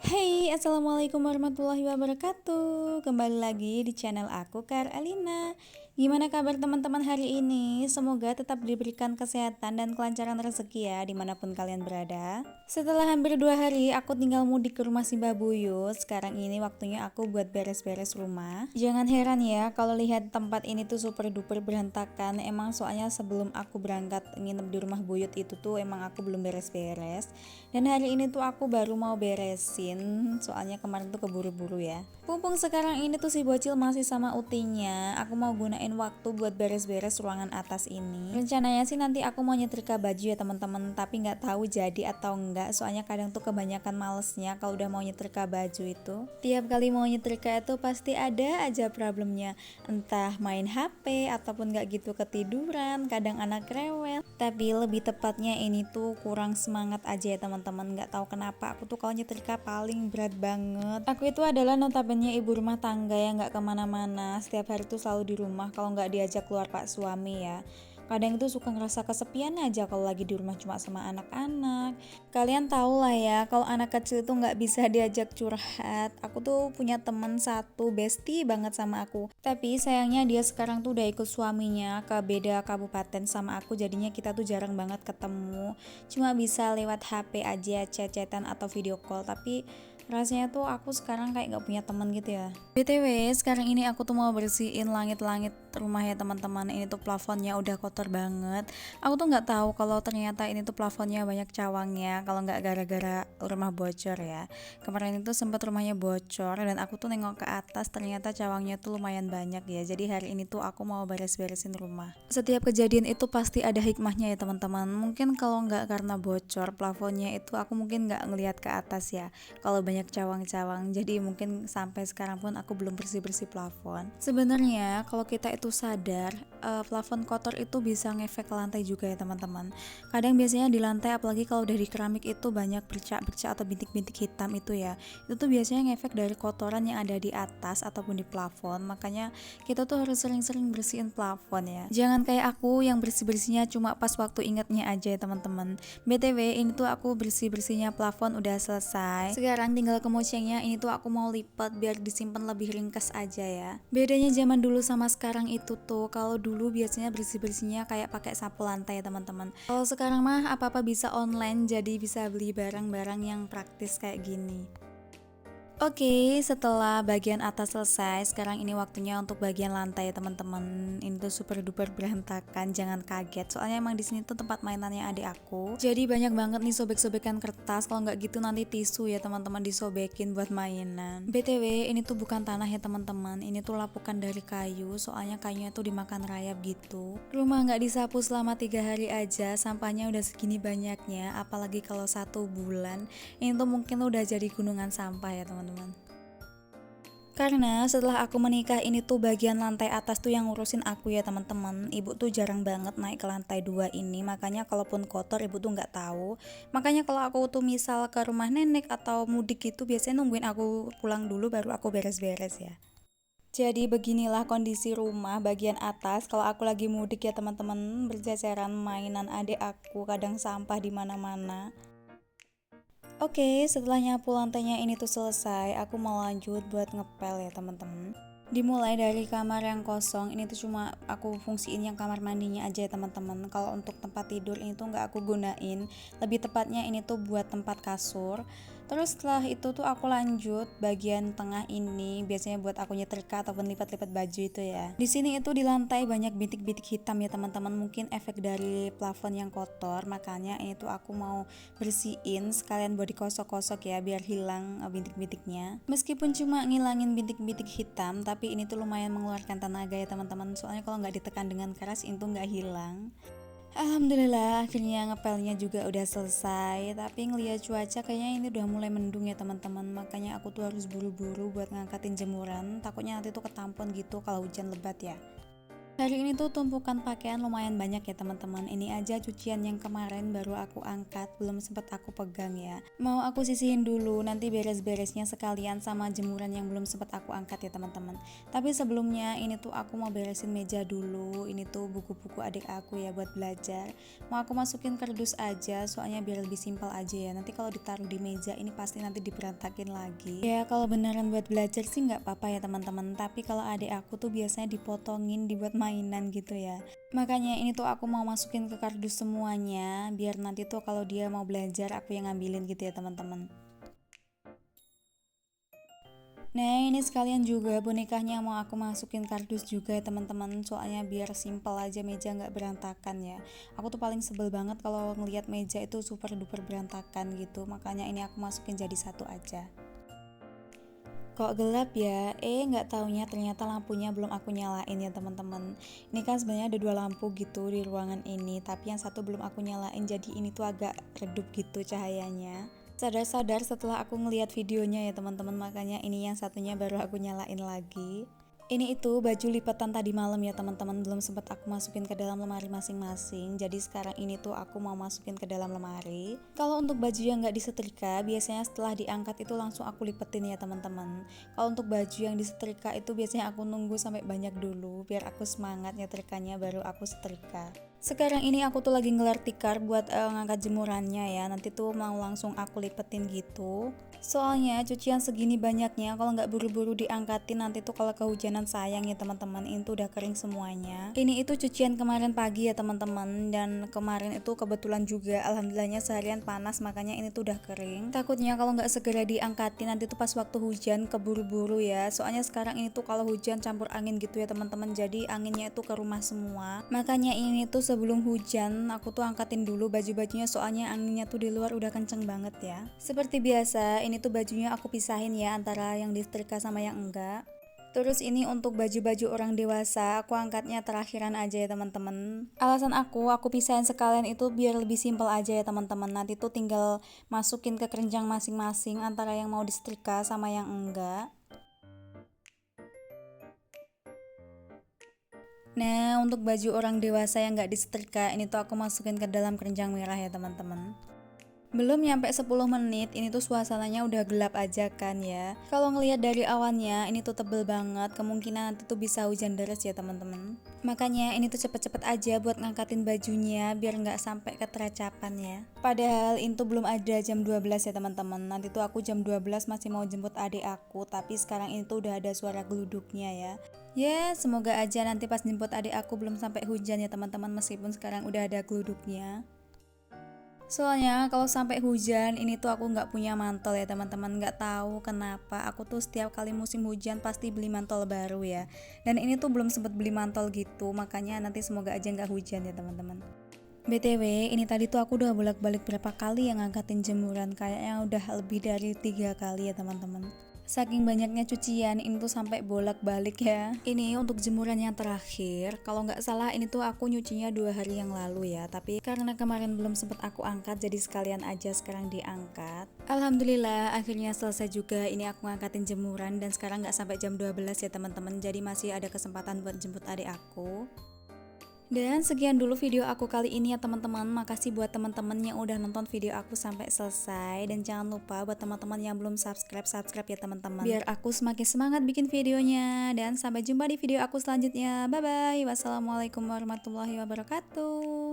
Hai, assalamualaikum warahmatullahi wabarakatuh. Kembali lagi di channel aku, Kar Alina. Gimana kabar teman-teman hari ini? Semoga tetap diberikan kesehatan dan kelancaran rezeki ya dimanapun kalian berada. Setelah hampir 2 hari aku tinggal mudik ke rumah si Babuyut, sekarang ini waktunya aku buat beres-beres rumah. Jangan heran ya kalau lihat tempat ini tuh super duper berantakan. Emang soalnya sebelum aku berangkat nginep di rumah Buyut itu tuh emang aku belum beres-beres. Dan hari ini tuh aku baru mau beresin, soalnya kemarin tuh keburu-buru ya. Mumpung sekarang ini tuh si bocil masih sama utinya, aku mau gunain waktu buat beres-beres ruangan atas ini. Rencananya sih nanti aku mau nyetrika baju ya teman-teman, tapi nggak tahu jadi atau enggak, soalnya kadang tuh kebanyakan malesnya kalau udah mau nyetrika baju itu. Tiap kali mau nyetrika itu pasti ada aja problemnya, entah main HP ataupun nggak gitu ketiduran, kadang anak rewel. Tapi lebih tepatnya ini tuh kurang semangat aja ya teman-teman, nggak tahu kenapa aku tuh kalau nyetrika paling berat banget. Aku itu adalah notabene ibu rumah tangga yang nggak kemana-mana, setiap hari tuh selalu di rumah kalau nggak diajak keluar pak suami ya. Kadang itu suka ngerasa kesepian aja kalau lagi di rumah cuma sama anak-anak. Kalian tahu lah ya, kalau anak kecil itu nggak bisa diajak curhat. Aku tuh punya temen satu bestie banget sama aku. Tapi sayangnya dia sekarang tuh udah ikut suaminya ke beda kabupaten sama aku. Jadinya kita tuh jarang banget ketemu. Cuma bisa lewat HP aja, chat-chatan atau video call. Tapi rasanya tuh aku sekarang kayak gak punya temen gitu ya. BTW sekarang ini aku tuh mau bersihin langit-langit rumah ya teman-teman. Ini tuh plafonnya udah kotor banget. Aku tuh nggak tahu kalau ternyata ini tuh plafonnya banyak cawangnya, kalau nggak gara-gara rumah bocor ya. Kemarin itu sempat rumahnya bocor dan aku tuh nengok ke atas, ternyata cawangnya tuh lumayan banyak ya. Jadi hari ini tuh aku mau beres-beresin rumah. Setiap kejadian itu pasti ada hikmahnya ya teman-teman. Mungkin kalau nggak karena bocor plafonnya itu, aku mungkin nggak ngelihat ke atas ya kalau banyak cawang-cawang. Jadi mungkin sampai sekarang pun aku belum bersih-bersih plafon. Sebenarnya kalau kita itu sadar, plafon kotor itu bisa ngefek ke lantai juga ya teman-teman. Kadang biasanya di lantai, apalagi kalau dari keramik itu banyak bercak-bercak atau bintik-bintik hitam itu ya. Itu tuh biasanya ngefek dari kotoran yang ada di atas ataupun di plafon. Makanya kita tuh harus sering-sering bersihin plafon ya. Jangan kayak aku yang bersih-bersihnya cuma pas waktu ingetnya aja ya teman-teman. BTW ini tuh aku bersih-bersihnya plafon udah selesai. Sekarang tinggal kemocengnya, ini tuh aku mau lipat biar disimpan lebih ringkas aja ya. Bedanya zaman dulu sama sekarang itu tuh, kalau dulu biasanya bersih-bersihnya kayak pakai sapu lantai ya teman-teman. Kalau sekarang mah apa-apa bisa online, jadi bisa beli barang-barang yang praktis kayak gini. Oke, setelah bagian atas selesai, sekarang ini waktunya untuk bagian lantai ya teman-teman. Ini tuh super duper berantakan, jangan kaget. Soalnya emang di sini tuh tempat mainannya adik aku. Jadi banyak banget nih sobek-sobekan kertas. Kalau nggak gitu nanti tisu ya teman-teman disobekin buat mainan. BTW, ini tuh bukan tanah ya teman-teman. Ini tuh lapukan dari kayu. Soalnya kayunya tuh dimakan rayap gitu. Rumah nggak disapu selama 3 hari aja, sampahnya udah segini banyaknya. Apalagi kalau 1 bulan, ini tuh mungkin udah jadi gunungan sampah ya teman-teman. Karena setelah aku menikah ini tuh bagian lantai atas tuh yang ngurusin aku ya teman-teman. Ibu tuh jarang banget naik ke lantai 2 ini, makanya kalaupun kotor ibu tuh nggak tahu. Makanya kalau aku tuh misal ke rumah nenek atau mudik gitu, biasanya nungguin aku pulang dulu baru aku beres-beres ya. Jadi beginilah kondisi rumah bagian atas kalau aku lagi mudik ya teman-teman, berjajaran mainan adik aku, kadang sampah di mana-mana. Oke, setelah nyapu lantainya ini tuh selesai, aku mau lanjut buat ngepel ya teman-teman. Dimulai dari kamar yang kosong, ini tuh cuma aku fungsiin yang kamar mandinya aja ya teman-teman. Kalau untuk tempat tidur ini tuh nggak aku gunain, lebih tepatnya ini tuh buat tempat kasur. Terus setelah itu tuh aku lanjut bagian tengah ini, biasanya buat aku nyetrika ataupun lipat-lipat baju itu ya. Di sini itu di lantai banyak bintik-bintik hitam ya teman-teman, mungkin efek dari plafon yang kotor, makanya ini tuh aku mau bersihin sekalian buat dikosok-kosok ya biar hilang bintik-bintiknya. Meskipun cuma ngilangin bintik-bintik hitam, tapi ini tuh lumayan mengeluarkan tenaga ya teman-teman. Soalnya kalau nggak ditekan dengan keras itu nggak hilang. Alhamdulillah akhirnya ngepelnya juga udah selesai. Tapi ngeliat cuaca kayaknya ini udah mulai mendung ya teman-teman. Makanya aku tuh harus buru-buru buat ngangkatin jemuran. Takutnya nanti tuh ketampon gitu kalau hujan lebat ya. Hari ini tuh tumpukan pakaian lumayan banyak ya teman-teman. Ini aja cucian yang kemarin baru aku angkat, belum sempat aku pegang ya. Mau aku sisihin dulu, nanti beres-beresnya sekalian sama jemuran yang belum sempat aku angkat ya teman-teman. Tapi sebelumnya ini tuh aku mau beresin meja dulu. Ini tuh buku-buku adik aku ya buat belajar. Mau aku masukin kardus aja, soalnya biar lebih simpel aja ya. Nanti kalau ditaruh di meja ini pasti nanti diberantakin lagi. Ya kalau beneran buat belajar sih nggak apa-apa ya teman-teman. Tapi kalau adik aku tuh biasanya dipotongin dibuat mainan gitu ya. Makanya ini tuh aku mau masukin ke kardus semuanya biar nanti tuh kalau dia mau belajar aku yang ngambilin gitu ya teman-teman. Nah ini sekalian juga bonekanya mau aku masukin kardus juga ya teman-teman, soalnya biar simpel aja meja nggak berantakan ya. Aku tuh paling sebel banget kalau ngelihat meja itu super duper berantakan gitu, makanya ini aku masukin jadi satu aja. Kok gelap ya? Nggak taunya ternyata lampunya belum aku nyalain ya teman-teman. Ini kan sebenarnya ada dua lampu gitu di ruangan ini, tapi yang satu belum aku nyalain jadi ini tuh agak redup gitu cahayanya. Sadar-sadar setelah aku ngeliat videonya ya teman-teman, makanya ini yang satunya baru aku nyalain lagi. Ini itu baju lipatan tadi malam ya teman-teman, belum sempat aku masukin ke dalam lemari masing-masing. Jadi sekarang ini tuh aku mau masukin ke dalam lemari. Kalau untuk baju yang nggak disetrika, biasanya setelah diangkat itu langsung aku lipetin ya teman-teman. Kalau untuk baju yang disetrika itu biasanya aku nunggu sampai banyak dulu, biar aku semangat nyetrikanya baru aku setrika. Sekarang ini aku tuh lagi ngelar tikar buat ngangkat jemurannya ya. Nanti tuh mau langsung aku lipetin gitu. Soalnya cucian segini banyaknya kalau nggak buru-buru diangkatin nanti tuh kalau kehujanan sayang ya teman-teman, itu udah kering semuanya. Ini itu cucian kemarin pagi ya teman-teman, dan kemarin itu kebetulan juga alhamdulillahnya seharian panas, makanya ini tuh udah kering. Takutnya kalau nggak segera diangkatin nanti tuh pas waktu hujan keburu-buru ya. Soalnya sekarang ini tuh kalau hujan campur angin gitu ya teman-teman, jadi anginnya itu ke rumah semua. Makanya ini tuh sebelum hujan aku tuh angkatin dulu baju-bajunya, soalnya anginnya tuh di luar udah kenceng banget ya. Seperti biasa ini tuh bajunya aku pisahin ya antara yang disetrika sama yang enggak. Terus ini untuk baju-baju orang dewasa aku angkatnya terakhiran aja ya teman-teman. Alasan aku pisahin sekalian itu biar lebih simpel aja ya teman-teman. Nanti tuh tinggal masukin ke keranjang masing-masing antara yang mau disetrika sama yang enggak. Nah untuk baju orang dewasa yang enggak disetrika ini tuh aku masukin ke dalam keranjang merah ya teman-teman. Belum nyampe 10 menit, ini tuh suasananya udah gelap aja kan ya. Kalau ngelihat dari awannya, ini tuh tebel banget, kemungkinan nanti tuh bisa hujan deras ya teman-teman. Makanya ini tuh cepet-cepet aja buat ngangkatin bajunya, biar nggak sampai keteracapan ya. Padahal ini tuh belum ada jam 12 ya teman-teman. Nanti tuh aku jam 12 masih mau jemput adik aku, tapi sekarang ini tuh udah ada suara geluduknya ya. Ya, semoga aja nanti pas jemput adik aku belum sampai hujan ya teman-teman, meskipun sekarang udah ada geluduknya. Soalnya kalau sampai hujan ini tuh aku nggak punya mantel ya teman-teman, nggak tahu kenapa aku tuh setiap kali musim hujan pasti beli mantel baru ya. Dan ini tuh belum sempet beli mantel gitu, makanya nanti semoga aja nggak hujan ya teman-teman. BTW, ini tadi tuh aku udah bolak-balik berapa kali yang ngangkatin jemuran, kayaknya udah lebih dari 3 kali ya teman-teman. Saking banyaknya cucian, ini tuh sampai bolak-balik ya. Ini untuk jemuran yang terakhir, kalau nggak salah ini tuh aku nyucinya 2 hari yang lalu ya. Tapi karena kemarin belum sempet aku angkat, jadi sekalian aja sekarang diangkat. Alhamdulillah, akhirnya selesai juga. Ini aku ngangkatin jemuran dan sekarang nggak sampai jam 12 ya teman-teman. Jadi masih ada kesempatan buat jemput adik aku. Dan sekian dulu video aku kali ini ya teman-teman. Makasih buat teman-teman yang udah nonton video aku sampai selesai. Dan jangan lupa buat teman-teman yang belum subscribe ya teman-teman, biar aku semakin semangat bikin videonya. Dan sampai jumpa di video aku selanjutnya. Bye bye. Wassalamualaikum warahmatullahi wabarakatuh.